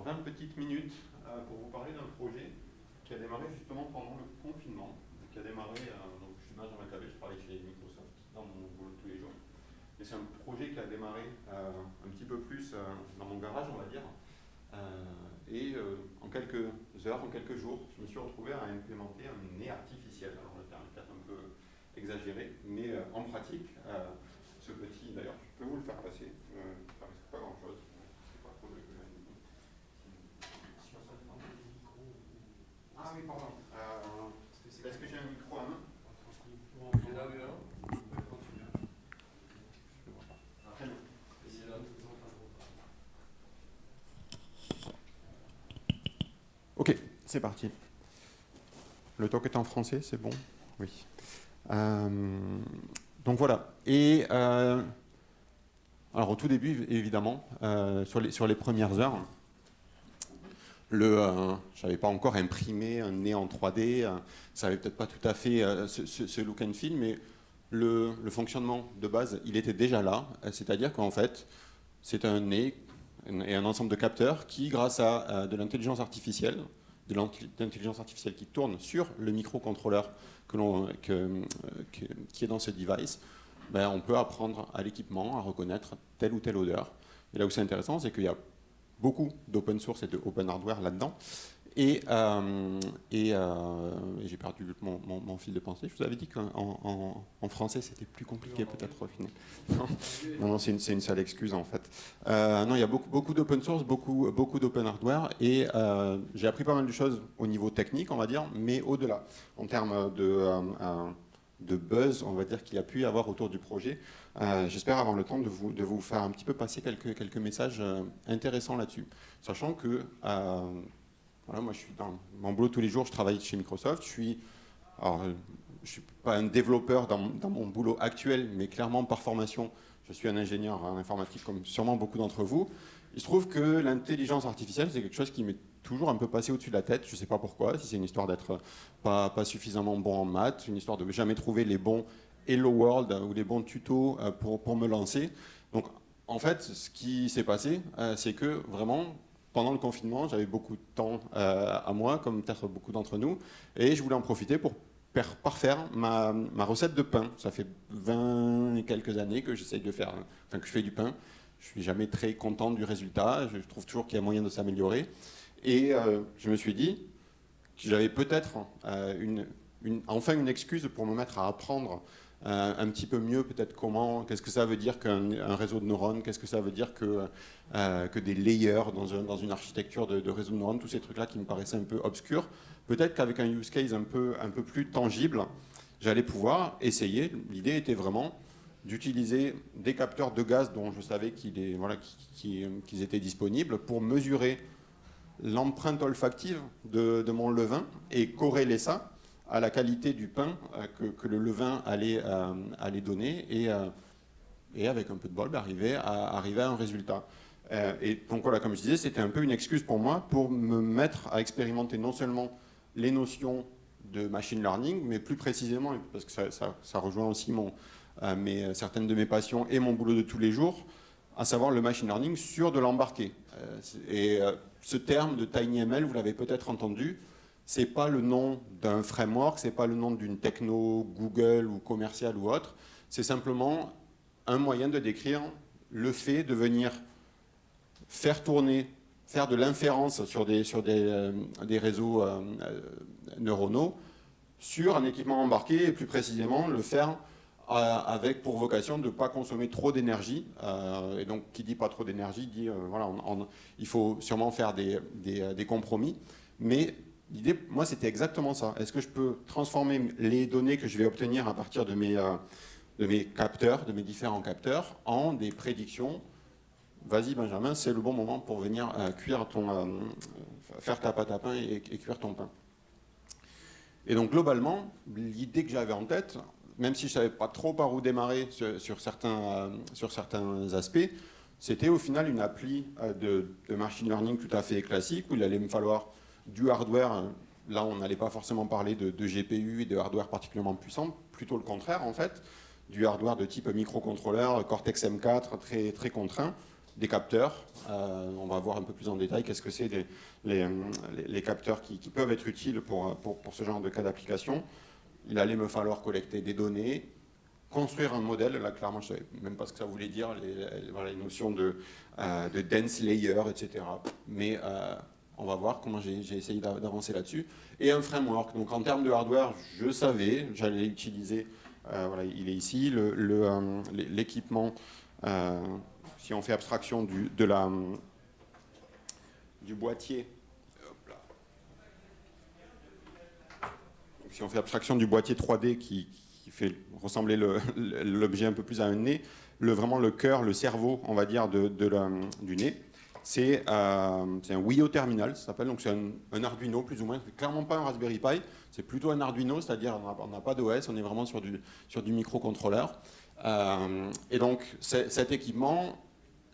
20 petites minutes pour vous parler d'un projet qui a démarré justement pendant le confinement, qui a démarré, donc je suis Benjamin Cabet, je travaille chez Microsoft dans mon boulot de tous les jours. Et c'est un projet qui a démarré un petit peu plus dans mon garage, on va dire. En quelques heures, en quelques jours, je me suis retrouvé à implémenter un nez artificiel. Alors le terme est peut-être un peu exagéré, mais en pratique, ce petit, d'ailleurs, je peux vous le faire passer, ça ne risque pas grand-chose. Ah oui, pardon. Est-ce que j'ai un micro à main? Il est là, oui, là. Très bien. Ok, c'est parti. Le talk est en français, c'est bon? Oui. Donc voilà. Et alors au tout début, évidemment, sur les premières heures, je n'avais pas encore imprimé un nez en 3D, ça n'avait peut-être pas tout à fait ce look and feel, mais le fonctionnement de base, il était déjà là, c'est-à-dire qu'en fait, c'est un nez et un ensemble de capteurs qui, grâce à de l'intelligence artificielle, qui tourne sur le microcontrôleur qui est dans ce device, ben, on peut apprendre à l'équipement à reconnaître telle ou telle odeur. Et là où c'est intéressant, c'est qu'il y a beaucoup d'open source et de open hardware là-dedans. Et j'ai perdu mon fil de pensée. Je vous avais dit qu'en français, c'était plus compliqué peut-être au final. Non, c'est une seule excuse en fait. Non, il y a beaucoup d'open source, beaucoup d'open hardware, et j'ai appris pas mal de choses au niveau technique, on va dire, mais au-delà, en termes de buzz, on va dire, qu'il y a pu y avoir autour du projet. J'espère avoir le temps de vous faire un petit peu passer quelques messages intéressants là-dessus. Sachant que voilà, moi, je suis dans mon boulot tous les jours, je travaille chez Microsoft. Je suis pas un développeur dans mon boulot actuel, mais clairement par formation, je suis un ingénieur en informatique comme sûrement beaucoup d'entre vous. Il se trouve que l'intelligence artificielle, c'est quelque chose qui m'est toujours un peu passé au-dessus de la tête. Je ne sais pas pourquoi, si c'est une histoire d'être pas suffisamment bon en maths, une histoire de jamais trouver les bons Hello World ou les bons tutos pour me lancer. Donc, en fait, ce qui s'est passé, c'est que vraiment, pendant le confinement, j'avais beaucoup de temps à moi, comme peut-être beaucoup d'entre nous, et je voulais en profiter pour parfaire ma recette de pain. Ça fait 20 et quelques années que j'essaye de faire, enfin que je fais du pain. Je suis jamais très content du résultat, je trouve toujours qu'il y a moyen de s'améliorer. Et je me suis dit que j'avais peut-être enfin une excuse pour me mettre à apprendre un petit peu mieux peut-être qu'est-ce que ça veut dire qu'un réseau de neurones, qu'est-ce que ça veut dire que des layers dans une architecture de réseau de neurones, tous ces trucs-là qui me paraissaient un peu obscurs. Peut-être qu'avec un use case un peu plus tangible, j'allais pouvoir essayer. L'idée était vraiment d'utiliser des capteurs de gaz dont je savais qu'ils étaient disponibles pour mesurer l'empreinte olfactive de mon levain et corréler ça à la qualité du pain que le levain allait donner et avec un peu de bol, arriver à un résultat. Et donc voilà, comme je disais, c'était un peu une excuse pour moi pour me mettre à expérimenter non seulement les notions de machine learning, mais plus précisément, parce que ça rejoint aussi certaines de mes passions et mon boulot de tous les jours, à savoir le machine learning sur de l'embarqué. Ce terme de TinyML, vous l'avez peut-être entendu, c'est pas le nom d'un framework, c'est pas le nom d'une techno Google ou commerciale ou autre, c'est simplement un moyen de décrire le fait de venir faire de l'inférence sur des réseaux neuronaux sur un équipement embarqué, et plus précisément le faire avec pour vocation de ne pas consommer trop d'énergie. Et donc, qui dit pas trop d'énergie, dit voilà, il faut sûrement faire des compromis. Mais l'idée, moi, c'était exactement ça. Est-ce que je peux transformer les données que je vais obtenir à partir de mes capteurs, de mes différents capteurs, en des prédictions? Vas-y, Benjamin, c'est le bon moment pour venir faire ta pâte à pain et cuire ton pain. Et donc, globalement, l'idée que j'avais en tête, même si je ne savais pas trop par où démarrer sur certains aspects, c'était au final une appli de machine learning tout à fait classique, où il allait me falloir du hardware. Là, on n'allait pas forcément parler de GPU et de hardware particulièrement puissant, plutôt le contraire en fait, du hardware de type microcontrôleur, Cortex M4, très, très contraint, des capteurs. On va voir un peu plus en détail qu'est-ce que c'est les capteurs qui peuvent être utiles pour ce genre de cas d'application. Il allait me falloir collecter des données, construire un modèle. Là, clairement, je ne savais même pas ce que ça voulait dire, les notions de dense layer, etc. Mais on va voir comment j'ai essayé d'avancer là-dessus. Et un framework. Donc, en termes de hardware, je savais, j'allais utiliser, voilà, il est ici, l'équipement, si on fait abstraction du boîtier. Donc, si on fait abstraction du boîtier 3D qui fait ressembler l'objet un peu plus à un nez, vraiment le cœur, le cerveau, on va dire, du nez, c'est un Wio Terminal, ça s'appelle. Donc c'est un Arduino, plus ou moins. C'est clairement pas un Raspberry Pi, c'est plutôt un Arduino, c'est-à-dire on n'a pas d'OS, on est vraiment sur du microcontrôleur. Et donc cet équipement,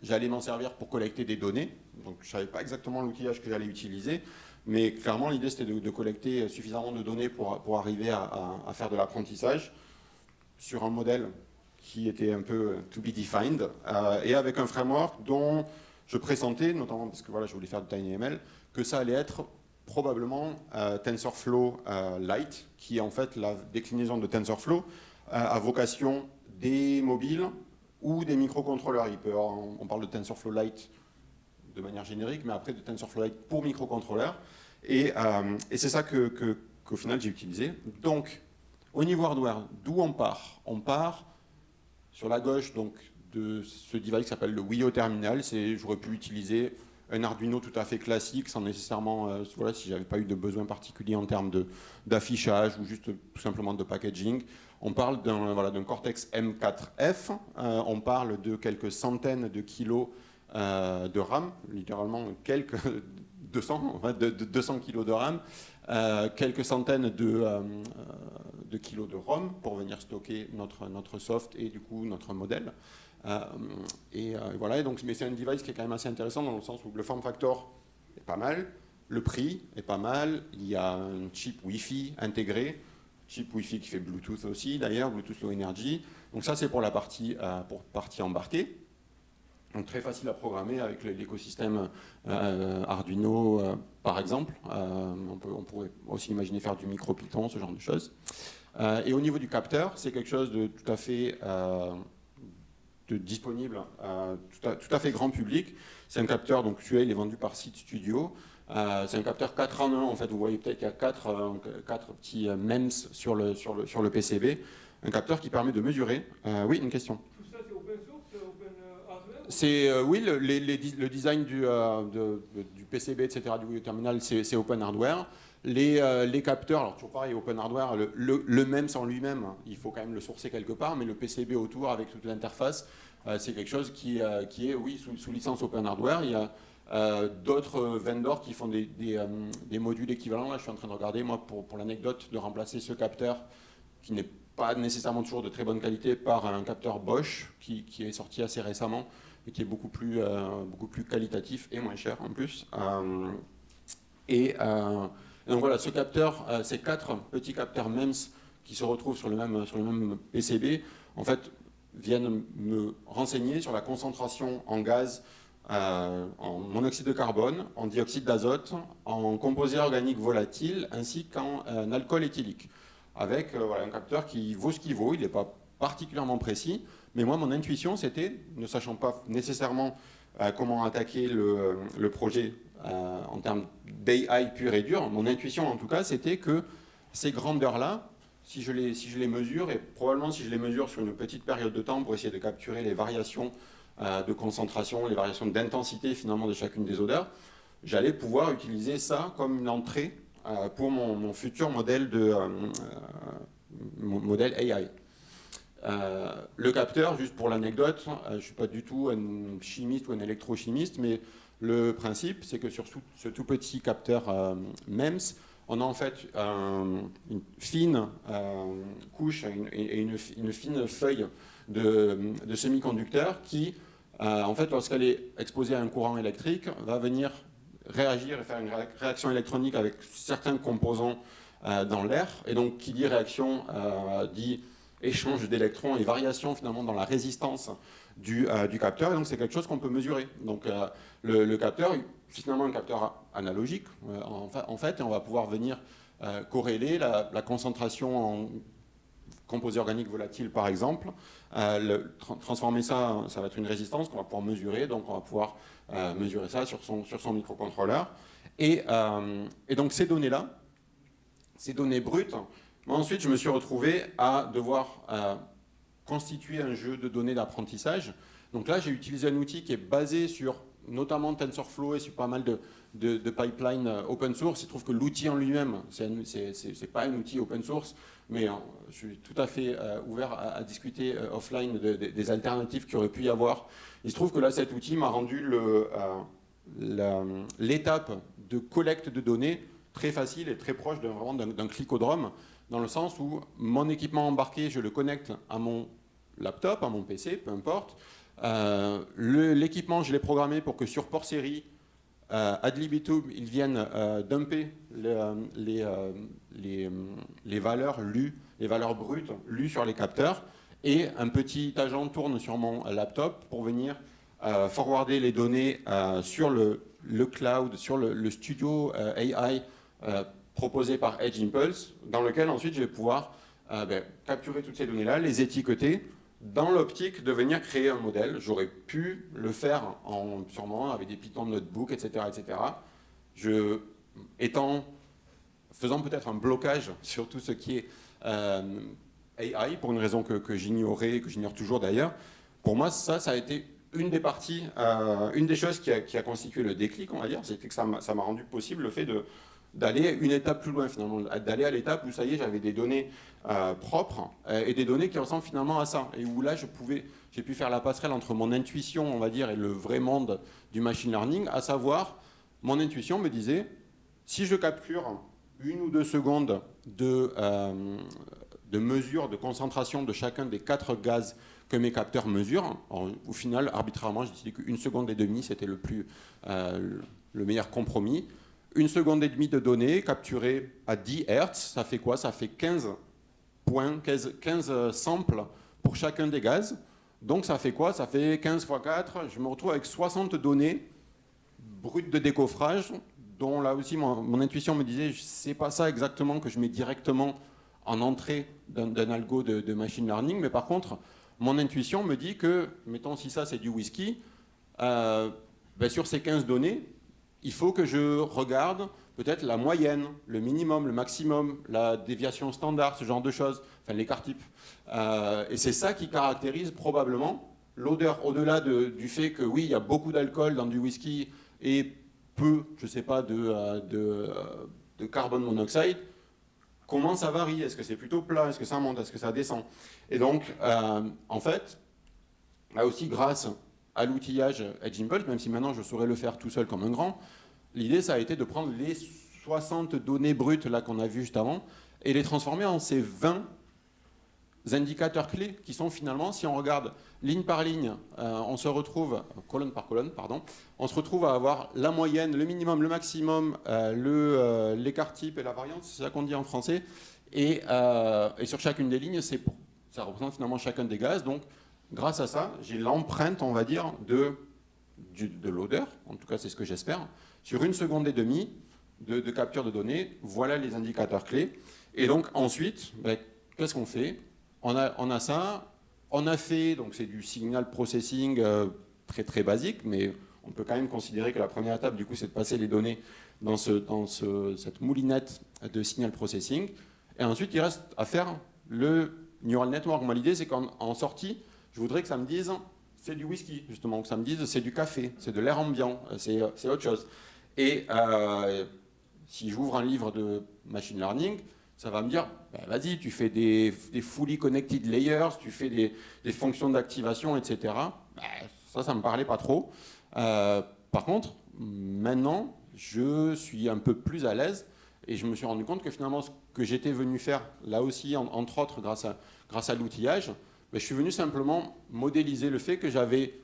j'allais m'en servir pour collecter des données. Donc je ne savais pas exactement l'outillage que j'allais utiliser. Mais clairement, l'idée, c'était de collecter suffisamment de données pour arriver à faire de l'apprentissage sur un modèle qui était un peu to be defined, et avec un framework dont je pressentais, notamment parce que voilà, je voulais faire du TinyML, que ça allait être probablement TensorFlow Lite, qui est en fait la déclinaison de TensorFlow à vocation des mobiles ou des microcontrôleurs. On parle de TensorFlow Lite de manière générique, mais après de TensorFlow Lite pour microcontrôleurs. Et c'est ça qu'au final j'ai utilisé. Donc, au niveau hardware, d'où on part? On part sur la gauche donc, de ce device qui s'appelle le Wio Terminal. J'aurais pu utiliser un Arduino tout à fait classique, sans nécessairement, voilà, si j'avais pas eu de besoin particulier en termes d'affichage ou juste tout simplement de packaging. On parle d'un Cortex M4F, on parle de quelques centaines de kilos de RAM, littéralement quelques 200 kilos de RAM, quelques centaines de kilos de ROM pour venir stocker notre soft et du coup notre modèle. Voilà, mais c'est un device qui est quand même assez intéressant dans le sens où le form factor est pas mal, le prix est pas mal, il y a un chip Wi-Fi intégré, chip Wi-Fi qui fait Bluetooth aussi d'ailleurs, Bluetooth Low Energy. Donc ça c'est pour la partie embarquée. Donc très facile à programmer avec l'écosystème Arduino, par exemple. On pourrait aussi imaginer faire du micro-Python, ce genre de choses. Et au niveau du capteur, c'est quelque chose de tout à fait disponible, tout à fait grand public. C'est un capteur, donc celui-là, il est vendu par Seeed Studio. C'est un capteur 4 en 1, en fait. Vous voyez peut-être qu'il y a 4 petits MEMS sur le PCB. Un capteur qui permet de mesurer. Oui, une question. Oui, le design du PCB, etc., du Wio Terminal, c'est open hardware. Les capteurs, alors toujours pareil, open hardware, le MEMS en lui-même, il faut quand même le sourcer quelque part, mais le PCB autour avec toute l'interface, c'est quelque chose qui est, oui, sous licence open hardware. Il y a d'autres vendors qui font des modules équivalents. Là, je suis en train de regarder, moi, pour l'anecdote, de remplacer ce capteur qui n'est pas nécessairement toujours de très bonne qualité par un capteur Bosch qui est sorti assez récemment et qui est beaucoup plus qualitatif et moins cher en plus. Donc voilà, ce capteur, ces 4 petits capteurs MEMS qui se retrouvent sur le même PCB, en fait, viennent me renseigner sur la concentration en gaz, en monoxyde de carbone, en dioxyde d'azote, en composés organiques volatiles, ainsi qu'en alcool éthylique. Avec voilà, un capteur qui vaut ce qu'il vaut, il n'est pas particulièrement précis, mais moi, mon intuition, c'était, ne sachant pas nécessairement comment attaquer le projet en termes d'AI pur et dur, mon intuition en tout cas, c'était que ces grandeurs-là, si je les mesure, et probablement si je les mesure sur une petite période de temps pour essayer de capturer les variations de concentration, les variations d'intensité finalement de chacune des odeurs, j'allais pouvoir utiliser ça comme une entrée pour mon futur modèle modèle AI. Le capteur, juste pour l'anecdote, je ne suis pas du tout un chimiste ou un électrochimiste, mais le principe, c'est que sur ce tout petit capteur MEMS, on a en fait une fine couche et une fine feuille de semi-conducteur qui, en fait, lorsqu'elle est exposée à un courant électrique, va venir réagir et faire une réaction électronique avec certains composants dans l'air. Et donc, qui dit réaction dit échange d'électrons et variations finalement dans la résistance du capteur, et donc c'est quelque chose qu'on peut mesurer. Donc le capteur, c'est finalement un capteur analogique en fait, et on va pouvoir venir corréler la concentration en composés organiques volatiles par exemple, transformer ça, ça va être une résistance qu'on va pouvoir mesurer, donc on va pouvoir mesurer ça sur son microcontrôleur. Et donc ces données-là, ces données brutes, moi ensuite je me suis retrouvé à devoir constituer un jeu de données d'apprentissage. Donc là j'ai utilisé un outil qui est basé sur notamment TensorFlow et sur pas mal de pipelines open source. Il se trouve que l'outil en lui-même, c'est pas un outil open source, mais je suis tout à fait ouvert à discuter offline des alternatives qu'il aurait pu y avoir. Il se trouve que là cet outil m'a rendu l'étape de collecte de données très facile et très proche vraiment d'un clicodrome, dans le sens où mon équipement embarqué, je le connecte à mon laptop, à mon PC, peu importe. L'équipement, je l'ai programmé pour que sur port série, ad libitum, ils viennent dumper les valeurs lues, les valeurs brutes lues sur les capteurs, et un petit agent tourne sur mon laptop pour venir forwarder les données sur le cloud, sur le studio AI proposé par Edge Impulse, dans lequel ensuite je vais pouvoir capturer toutes ces données-là, les étiqueter, dans l'optique de venir créer un modèle. J'aurais pu le faire sûrement avec des Python notebook, etc. etc. Faisant peut-être un blocage sur tout ce qui est AI, pour une raison que j'ignorais, que j'ignore toujours d'ailleurs. Pour moi, ça a été une des parties, une des choses qui a constitué le déclic, on va dire, c'était que ça m'a rendu possible le fait d'aller une étape plus loin finalement, d'aller à l'étape où ça y est, j'avais des données propres et des données qui ressemblent finalement à ça, et où là j'ai pu faire la passerelle entre mon intuition, on va dire, et le vrai monde du machine learning, à savoir, mon intuition me disait, si je capture 1 ou 2 secondes de mesure de concentration de chacun des 4 gaz que mes capteurs mesurent, au final, arbitrairement, j'ai décidé qu'1 seconde et demie, c'était le meilleur compromis. 1 seconde et demie de données capturées à 10 Hz, ça fait quoi? Ça fait 15 samples pour chacun des gaz. Donc ça fait quoi? Ça fait 15 x 4, je me retrouve avec 60 données brutes de décoffrage, dont là aussi mon intuition me disait, c'est pas ça exactement que je mets directement en entrée d'un algo de machine learning, mais par contre, mon intuition me dit que, mettons si ça c'est du whisky, sur ces 15 données, il faut que je regarde peut-être la moyenne, le minimum, le maximum, la déviation standard, ce genre de choses, enfin l'écart type. Et c'est ça qui caractérise probablement l'odeur, au-delà du fait que oui, il y a beaucoup d'alcool dans du whisky et peu, je ne sais pas, de carbone monoxyde. Comment ça varie? Est-ce que c'est plutôt plat? Est-ce que ça monte? Est-ce que ça descend? Et donc, en fait, là aussi, grâce à l'outillage Edge Impulse, même si maintenant je saurais le faire tout seul comme un grand, l'idée, ça a été de prendre les 60 données brutes là qu'on a vues juste avant et les transformer en ces 20 indicateurs clés qui sont finalement, si on regarde ligne par ligne, on se retrouve, colonne par colonne, pardon, on se retrouve à avoir la moyenne, le minimum, le maximum, l'écart type et la variance, c'est ça qu'on dit en français, et sur chacune des lignes, ça représente finalement chacun des gaz. Donc, grâce à ça, j'ai l'empreinte, on va dire, de l'odeur, en tout cas c'est ce que j'espère, sur 1 seconde et demie de capture de données. Voilà les indicateurs clés. Et donc ensuite, qu'est-ce qu'on fait? On a ça, on a fait, donc c'est du signal processing très très basique, mais on peut quand même considérer que la première étape, du coup, c'est de passer les données dans cette moulinette de signal processing. Et ensuite, il reste à faire le neural network. Moi, l'idée, c'est qu'en sortie, je voudrais que ça me dise c'est du whisky, justement, que ça me dise c'est du café, c'est de l'air ambiant, c'est autre chose. Et si j'ouvre un livre de machine learning, ça va me dire, vas-y, tu fais des fully connected layers, tu fais des fonctions d'activation, etc. Ça me parlait pas trop. Par contre, maintenant, je suis un peu plus à l'aise et je me suis rendu compte que finalement, ce que j'étais venu faire, là aussi, entre autres, grâce à l'outillage, je suis venu simplement modéliser le fait que j'avais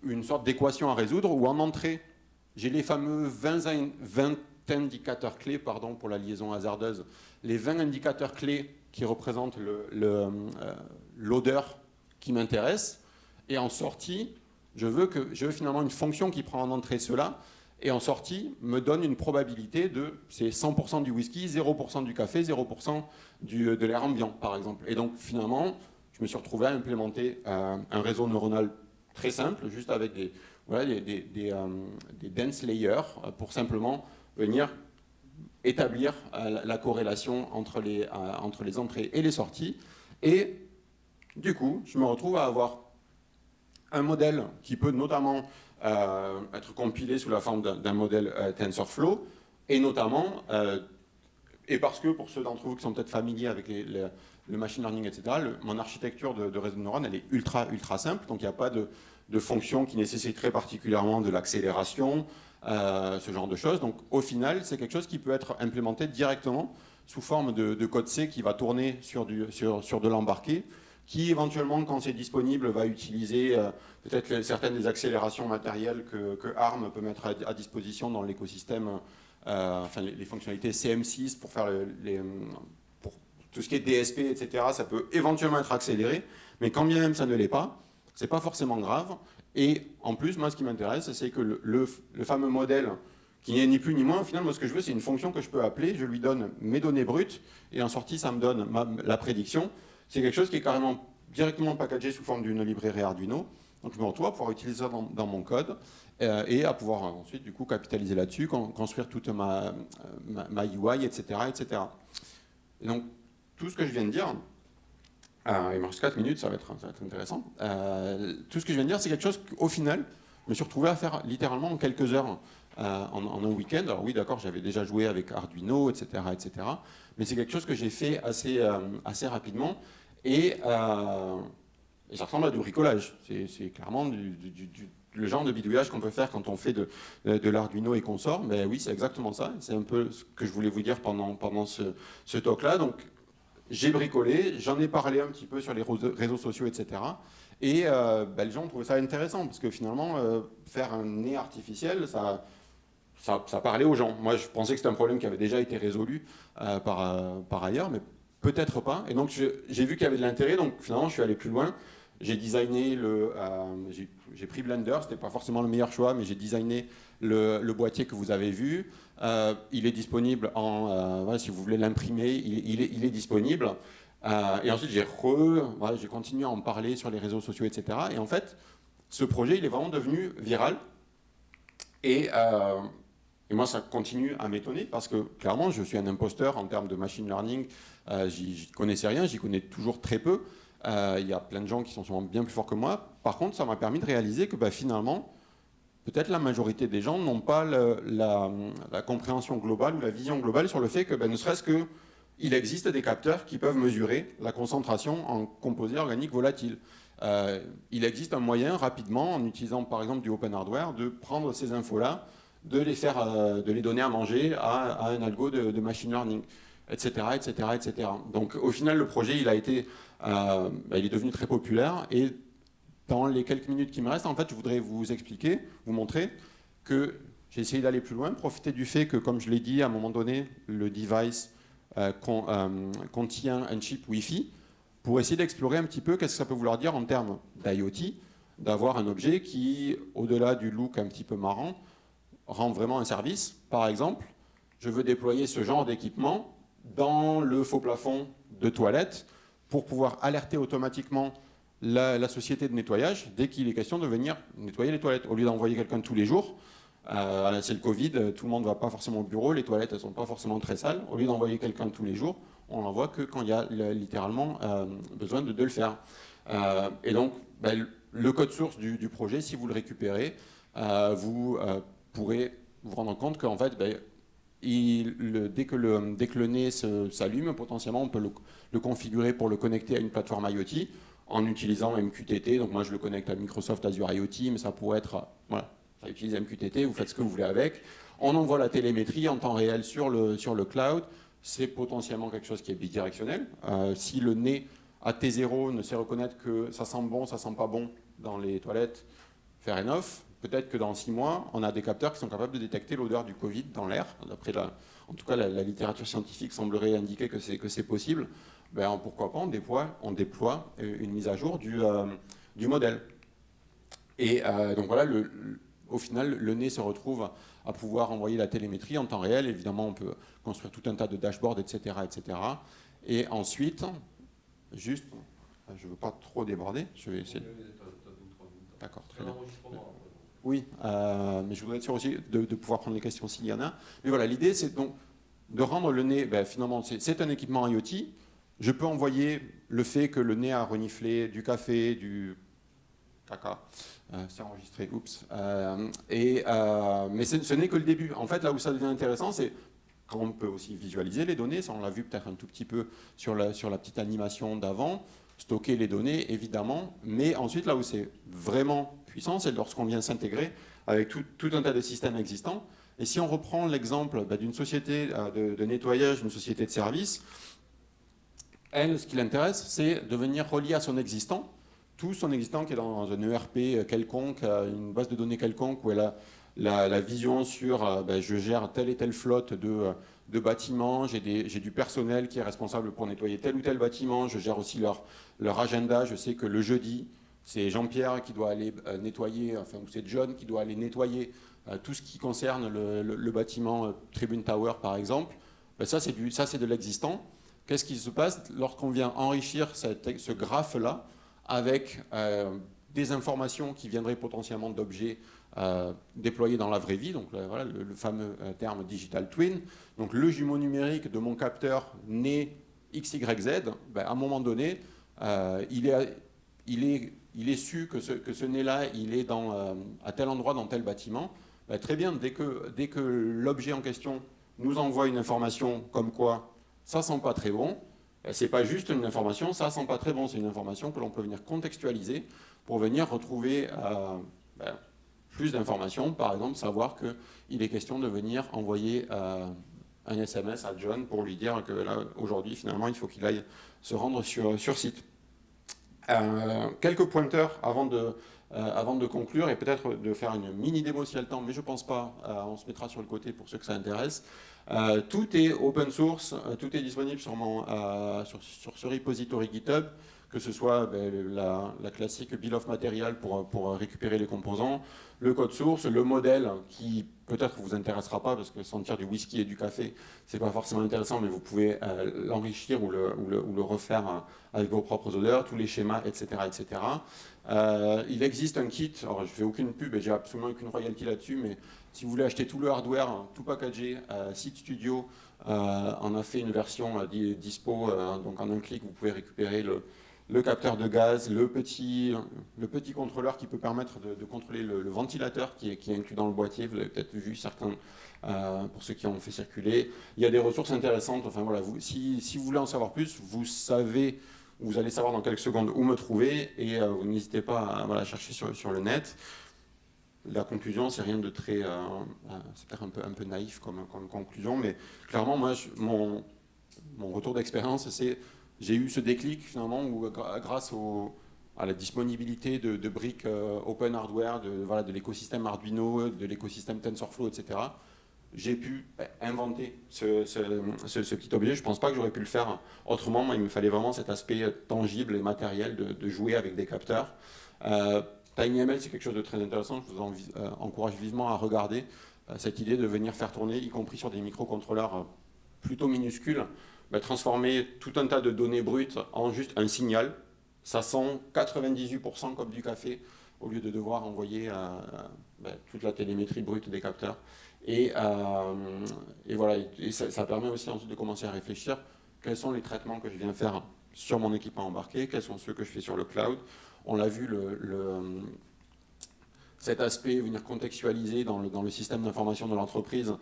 une sorte d'équation à résoudre où en entrée, j'ai les fameux 20 indicateurs clés, pardon pour la liaison hasardeuse, les 20 indicateurs clés qui représente l'odeur qui m'intéresse. Et en sortie, je veux finalement une fonction qui prend en entrée cela. Et en sortie, me donne une probabilité c'est 100% du whisky, 0% du café, 0% de l'air ambiant, par exemple. Et donc, finalement, je me suis retrouvé à implémenter un réseau neuronal très simple, juste avec des dense layers, pour simplement venir établir la corrélation entre les entrées et les sorties. Et du coup, je me retrouve à avoir un modèle qui peut notamment être compilé sous la forme d'un modèle TensorFlow, et notamment, et parce que pour ceux d'entre vous qui sont peut-être familiers avec le machine learning, etc., mon architecture de réseau de neurones, elle est ultra simple, donc il n'y a pas de fonction qui nécessiterait particulièrement de l'accélération, ce genre de choses. Donc au final, c'est quelque chose qui peut être implémenté directement sous forme de code C qui va tourner sur de l'embarqué, qui éventuellement, quand c'est disponible, va utiliser peut-être certaines des accélérations matérielles que ARM peut mettre à disposition dans l'écosystème, enfin les fonctionnalités CM6 pour faire pour tout ce qui est DSP, etc. Ça peut éventuellement être accéléré, mais quand bien même ça ne l'est pas, c'est pas forcément grave. Et en plus, moi, ce qui m'intéresse, c'est que le fameux modèle, qui n'est ni plus ni moins, au final, moi, ce que je veux, c'est une fonction que je peux appeler, je lui donne mes données brutes, et en sortie, ça me donne la prédiction. C'est quelque chose qui est carrément directement packagé sous forme d'une librairie Arduino. Donc je me retrouve à pouvoir utiliser ça dans mon code et à pouvoir ensuite du coup capitaliser là-dessus, construire toute ma UI, etc., etc. Et donc tout ce que je viens de dire, il me reste 4 minutes, ça va être intéressant. Tout ce que je viens de dire, c'est quelque chose qu'au final, je me suis retrouvé à faire littéralement en quelques heures. En un week-end. Alors oui, d'accord, j'avais déjà joué avec Arduino, etc., etc. Mais c'est quelque chose que j'ai fait assez rapidement. Et ça ressemble à du bricolage. C'est clairement le genre de bidouillage qu'on peut faire quand on fait de l'Arduino et qu'on sort. Mais oui, c'est exactement ça. C'est un peu ce que je voulais vous dire pendant ce talk-là. Donc, j'ai bricolé, j'en ai parlé un petit peu sur les réseaux sociaux, etc. Et les gens trouvent ça intéressant, parce que finalement, faire un nez artificiel, ça parlait aux gens. Moi, je pensais que c'était un problème qui avait déjà été résolu par ailleurs, mais peut-être pas. Et donc, j'ai vu qu'il y avait de l'intérêt, donc finalement, je suis allé plus loin. J'ai designé j'ai pris Blender, c'était pas forcément le meilleur choix, mais j'ai designé le boîtier que vous avez vu. Il est disponible si vous voulez l'imprimer, il est disponible. Et ensuite, j'ai continué à en parler sur les réseaux sociaux, etc. Et en fait, ce projet, il est vraiment devenu viral. Et moi, ça continue à m'étonner parce que clairement, je suis un imposteur en termes de machine learning. J'y connaissais rien, j'y connais toujours très peu. Il y a plein de gens qui sont souvent bien plus forts que moi. Par contre, ça m'a permis de réaliser que finalement, peut-être la majorité des gens n'ont pas la compréhension globale ou la vision globale sur le fait que ne serait-ce qu'il existe des capteurs qui peuvent mesurer la concentration en composés organiques volatiles. Il existe un moyen rapidement, en utilisant par exemple du open hardware, de prendre ces infos-là, de les donner à manger à un algo de machine learning, etc., etc., etc. Donc au final, le projet, il est devenu très populaire. Et dans les quelques minutes qui me restent, en fait, je voudrais vous montrer que j'ai essayé d'aller plus loin, profiter du fait que, comme je l'ai dit, à un moment donné, le device contient un chip Wi-Fi, pour essayer d'explorer un petit peu qu'est-ce que ça peut vouloir dire en termes d'IoT, d'avoir un objet qui, au-delà du look un petit peu marrant, rend vraiment un service. Par exemple, je veux déployer ce genre d'équipement dans le faux plafond de toilette pour pouvoir alerter automatiquement la société de nettoyage dès qu'il est question de venir nettoyer les toilettes. Au lieu d'envoyer quelqu'un tous les jours, c'est le Covid, tout le monde ne va pas forcément au bureau, les toilettes ne sont pas forcément très sales. Au lieu d'envoyer quelqu'un tous les jours, on l'envoie que quand il y a littéralement besoin de le faire. Et donc, le code source du projet, si vous le récupérez, vous pourrez vous rendre compte qu'en fait, dès que le nez s'allume, potentiellement, on peut le configurer pour le connecter à une plateforme IoT en utilisant MQTT. Donc moi, je le connecte à Microsoft Azure IoT, mais ça pourrait être... Voilà, ça utilise MQTT, vous faites ce que vous voulez avec. On envoie la télémétrie en temps réel sur le cloud. C'est potentiellement quelque chose qui est bidirectionnel. Si le nez à T0 ne sait reconnaître que ça sent bon, ça sent pas bon dans les toilettes, fair enough. Peut-être que dans 6 mois, on a des capteurs qui sont capables de détecter l'odeur du Covid dans l'air. En tout cas, la littérature scientifique semblerait indiquer que c'est possible. ben, pourquoi pas on déploie une mise à jour du modèle. Et donc voilà, au final, le nez se retrouve à pouvoir envoyer la télémétrie en temps réel. Évidemment, on peut construire tout un tas de dashboards, etc., etc. Et ensuite, juste, je ne veux pas trop déborder, je vais essayer. D'accord, très bien. Oui, mais je voudrais être sûr aussi de pouvoir prendre les questions s'il y en a. Mais voilà, l'idée, c'est donc de rendre le nez, ben, finalement, c'est un équipement IoT. Je peux envoyer le fait que le nez a reniflé du café, du caca. C'est enregistré, oups. Mais ce n'est que le début. En fait, là où ça devient intéressant, c'est quand on peut aussi visualiser les données. Ça, on l'a vu peut-être un tout petit peu sur la petite animation d'avant. Stocker les données, évidemment. Mais ensuite, là où c'est vraiment puissant, c'est lorsqu'on vient s'intégrer avec tout un tas de systèmes existants. Et si on reprend l'exemple d'une société de nettoyage, d'une société de service, elle, ce qui l'intéresse, c'est de venir relier à son existant tout son existant qui est dans un ERP quelconque, une base de données quelconque, où elle a la vision sur je gère telle et telle flotte de bâtiments, j'ai du personnel qui est responsable pour nettoyer tel ou tel bâtiment, je gère aussi leur agenda, je sais que le jeudi, c'est Jean-Pierre qui doit aller nettoyer, enfin, ou c'est John qui doit aller nettoyer tout ce qui concerne le bâtiment Tribune Tower, par exemple. Ben, ça, c'est de l'existant. Qu'est-ce qui se passe lorsqu'on vient enrichir ce graphe-là avec des informations qui viendraient potentiellement d'objets déployés dans la vraie vie, donc voilà le fameux terme digital twin. Donc le jumeau numérique de mon capteur né XYZ, ben, à un moment donné, il est su que ce nez-là, il est à tel endroit dans tel bâtiment. Ben, très bien, dès que l'objet en question nous envoie une information comme quoi ça sent pas très bon, c'est pas juste une information, ça sent pas très bon, c'est une information que l'on peut venir contextualiser pour venir retrouver plus d'informations, par exemple savoir qu'il est question de venir envoyer un SMS à John pour lui dire que là aujourd'hui finalement il faut qu'il aille se rendre sur site. Quelques pointeurs avant de conclure et peut-être de faire une mini démo s'il y a le temps, mais je pense pas, on se mettra sur le côté pour ceux que ça intéresse. Tout est open source, tout est disponible sur ce repository GitHub, que ce soit la classique bill of material pour récupérer les composants, le code source, le modèle qui peut-être vous intéressera pas parce que sentir du whisky et du café, c'est pas forcément intéressant, mais vous pouvez l'enrichir ou le refaire avec vos propres odeurs, tous les schémas, etc. etc. Il existe un kit, alors je fais aucune pub et j'ai absolument aucune royalty là-dessus, mais si vous voulez acheter tout le hardware, tout packagé, Seed Studio en a fait une version dispo, donc en un clic vous pouvez récupérer le capteur de gaz, le petit contrôleur qui peut permettre de contrôler le ventilateur qui est inclus dans le boîtier. Vous avez peut-être vu certains, pour ceux qui ont fait circuler. Il y a des ressources intéressantes. Enfin voilà, si vous voulez en savoir plus, vous allez savoir dans quelques secondes où me trouver et vous n'hésitez pas à chercher sur le net. La conclusion, c'est rien de très... c'est peut-être un peu naïf comme conclusion, mais clairement, moi, mon retour d'expérience, c'est j'ai eu ce déclic finalement où grâce à la disponibilité de briques open hardware, de l'écosystème Arduino, de l'écosystème TensorFlow, etc., j'ai pu inventer ce petit objet. Je ne pense pas que j'aurais pu le faire autrement. Moi, il me fallait vraiment cet aspect tangible et matériel de jouer avec des capteurs. TinyML, c'est quelque chose de très intéressant. Je vous encourage vivement à regarder cette idée de venir faire tourner, y compris sur des microcontrôleurs plutôt minuscules, transformer tout un tas de données brutes en juste un signal. Ça sent 98% comme du café, au lieu de devoir envoyer toute la télémétrie brute des capteurs. Et voilà, et ça permet aussi ensuite de commencer à réfléchir quels sont les traitements que je viens faire sur mon équipement embarqué, quels sont ceux que je fais sur le cloud. On l'a vu, cet aspect, venir contextualiser dans le système d'information de l'entreprise,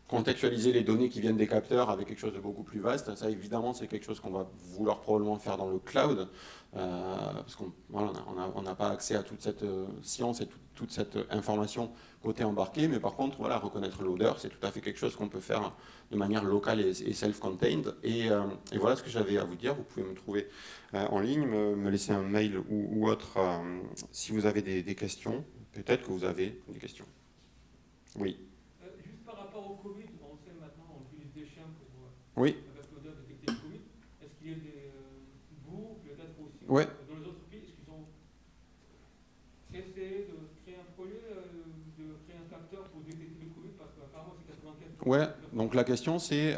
contextualiser les données qui viennent des capteurs avec quelque chose de beaucoup plus vaste. Ça, évidemment, c'est quelque chose qu'on va vouloir probablement faire dans le cloud, parce qu'on n'a pas accès à toute cette science et toute cette information côté embarqué, mais par contre, voilà, reconnaître l'odeur, c'est tout à fait quelque chose qu'on peut faire de manière locale et self-contained. Et voilà ce que j'avais à vous dire. Vous pouvez me trouver en ligne, me laisser un mail ou autre si vous avez des questions. Peut-être que vous avez des questions. Oui. Juste par rapport au Covid, on sait maintenant on utilise des chiens pour Oui. avec l'odeur détecter le Covid. Est-ce qu'il y a Ouais. Dans les entreprises, est-ce qu'ils ont essayé de créer un projet, de créer un capteur pour détecter le Covid? Parce qu'apparemment, c'est 95%. Ouais, donc la question c'est,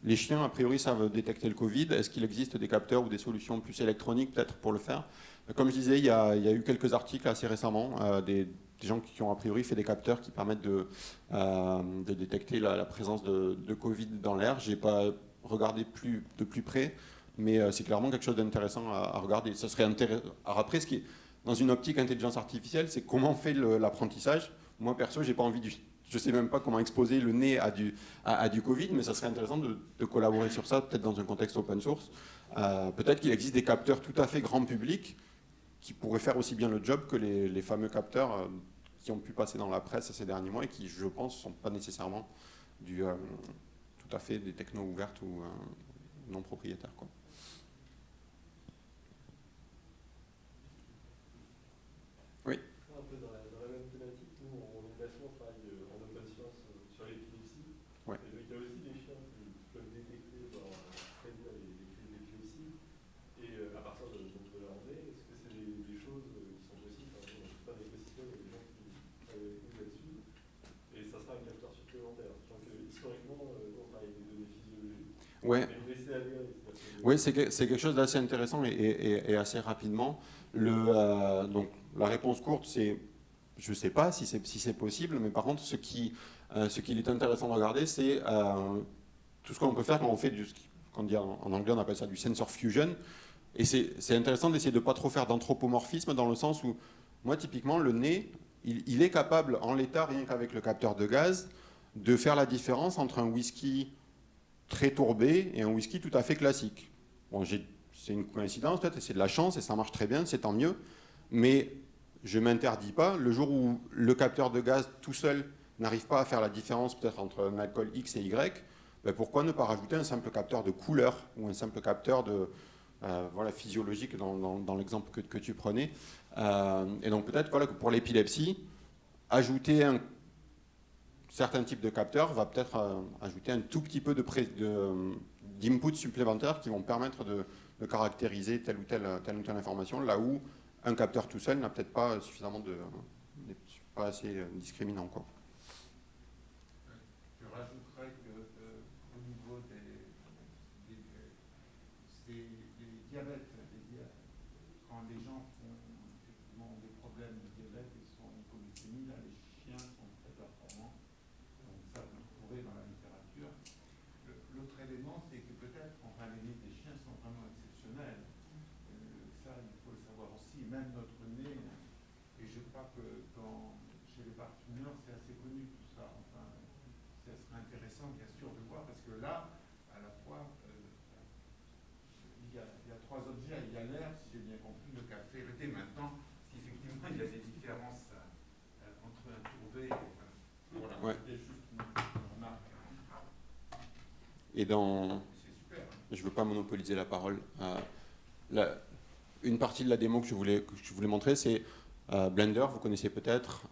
les chiens a priori savent détecter le Covid, est-ce qu'il existe des capteurs ou des solutions plus électroniques peut-être pour le faire? Comme je disais, il y a eu quelques articles assez récemment, des gens qui ont a priori fait des capteurs qui permettent de détecter la présence de Covid dans l'air. Je n'ai pas regardé de plus près, mais c'est clairement quelque chose d'intéressant à regarder. Ça serait intéressant. Alors après, ce qui est dans une optique intelligence artificielle, c'est comment on fait l'apprentissage. Moi perso, j'ai pas envie je ne sais même pas comment exposer le nez à du Covid, mais ça serait intéressant de collaborer sur ça, peut-être dans un contexte open source. Peut-être qu'il existe des capteurs tout à fait grand public qui pourraient faire aussi bien le job que les fameux capteurs qui ont pu passer dans la presse ces derniers mois et qui, je pense, ne sont pas nécessairement tout à fait des technos ouvertes ou non propriétaires, quoi. Oui. Un peu dans la même thématique, nous, en innovation, on travaille en open source sur l'épilepsie. Ouais. Et donc, il y a aussi des chiens qui peuvent détecter, prédire les crises d'épilepsie. Et à partir de leur nez, est-ce que c'est des choses qui sont possibles? Enfin, on a tout un écosystème, il y a des gens qui travaillent avec nous là-dessus. Et ça sera un capteur supplémentaire. Sachant que historiquement, nous, on travaille avec des données physiologiques. Ouais. Et vous laissez aller. Oui, c'est quelque chose d'assez intéressant et assez rapidement. Donc, la réponse courte, c'est je ne sais pas si c'est possible, mais par contre, ce qu'il est intéressant de regarder, c'est tout ce qu'on peut faire quand on fait en anglais, on appelle ça du sensor fusion. Et c'est intéressant d'essayer de ne pas trop faire d'anthropomorphisme dans le sens où, moi, typiquement, le nez, il est capable, en l'état, rien qu'avec le capteur de gaz, de faire la différence entre un whisky très tourbé et un whisky tout à fait classique. Bon, c'est une coïncidence peut-être, et c'est de la chance, et ça marche très bien, c'est tant mieux. Mais je ne m'interdis pas, le jour où le capteur de gaz tout seul n'arrive pas à faire la différence peut-être entre un alcool X et Y, ben pourquoi ne pas rajouter un simple capteur de couleur ou un simple capteur physiologique dans l'exemple que tu prenais. Et donc peut-être que pour l'épilepsie, ajouter un certain type de capteurs va peut-être ajouter un tout petit peu d'input supplémentaires qui vont permettre de caractériser telle ou telle information, là où un capteur tout seul n'a peut-être pas suffisamment n'est pas assez discriminant, quoi. Je rajouterais qu'au niveau des diabètes, quand les gens ont des problèmes de diabète et sont en hypoglycémie, là, les chiens sont très performants. Donc ça, vous le trouvez dans la littérature. L'autre élément, c'est que peut-être, les nez des chiens sont vraiment exceptionnels. Ça, il faut le savoir aussi. Même notre nez, et je crois que chez les parfumeurs, c'est assez connu tout ça. Enfin, ça serait intéressant, bien sûr, de voir, parce que là, à la fois, il y a trois objets. Il y a l'air, si j'ai bien compris, le café, le thé. Maintenant, effectivement, il y a des différences entre un tourbé et voilà. Ouais. C'était juste une remarque. Et C'est super. Je ne veux pas monopoliser la parole. Une partie de la démo que je voulais montrer, c'est Blender, vous connaissez peut-être.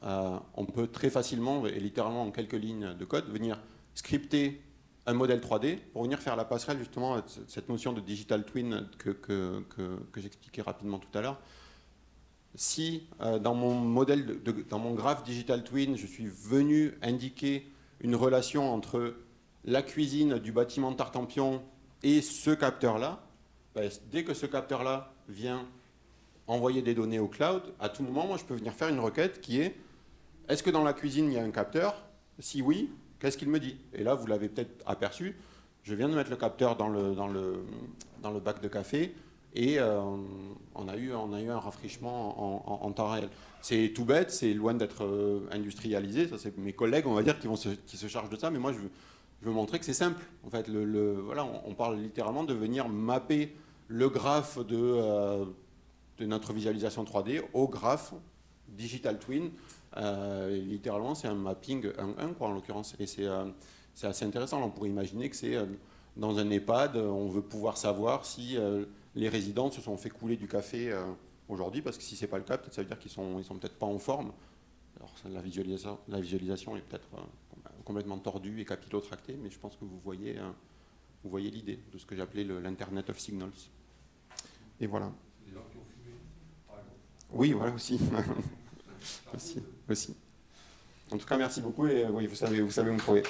On peut très facilement, et littéralement en quelques lignes de code, venir scripter un modèle 3D pour venir faire la passerelle justement à cette notion de digital twin que j'expliquais rapidement tout à l'heure. Si dans mon graphe digital twin, je suis venu indiquer une relation entre la cuisine du bâtiment Tartampion et ce capteur-là, dès que ce capteur-là vient envoyer des données au cloud, à tout moment, moi, je peux venir faire une requête qui est « Est-ce que dans la cuisine, il y a un capteur? Si oui, qu'est-ce qu'il me dit ?» Et là, vous l'avez peut-être aperçu, je viens de mettre le capteur dans le bac de café et on a eu un rafraîchissement en temps réel. C'est tout bête, c'est loin d'être industrialisé, ça c'est mes collègues, on va dire, qui se chargent de ça, mais moi, je veux montrer que c'est simple. En fait, voilà, on parle littéralement de venir mapper le graphe de notre visualisation 3D au graphe digital twin. Littéralement, c'est un mapping 1-1, quoi, en l'occurrence. Et c'est assez intéressant. Là, on pourrait imaginer que c'est dans un EHPAD, on veut pouvoir savoir si les résidents se sont fait couler du café aujourd'hui, parce que si ce n'est pas le cas, peut-être ça veut dire qu'ils sont peut-être pas en forme. Alors, la visualisation est peut-être complètement tordue et capillotractée, mais je pense que vous voyez l'idée de ce que j'appelais l'Internet of Signals. Et voilà. C'est Oui, voilà aussi. Aussi. En tout cas, merci beaucoup et oui, vous savez où me trouver.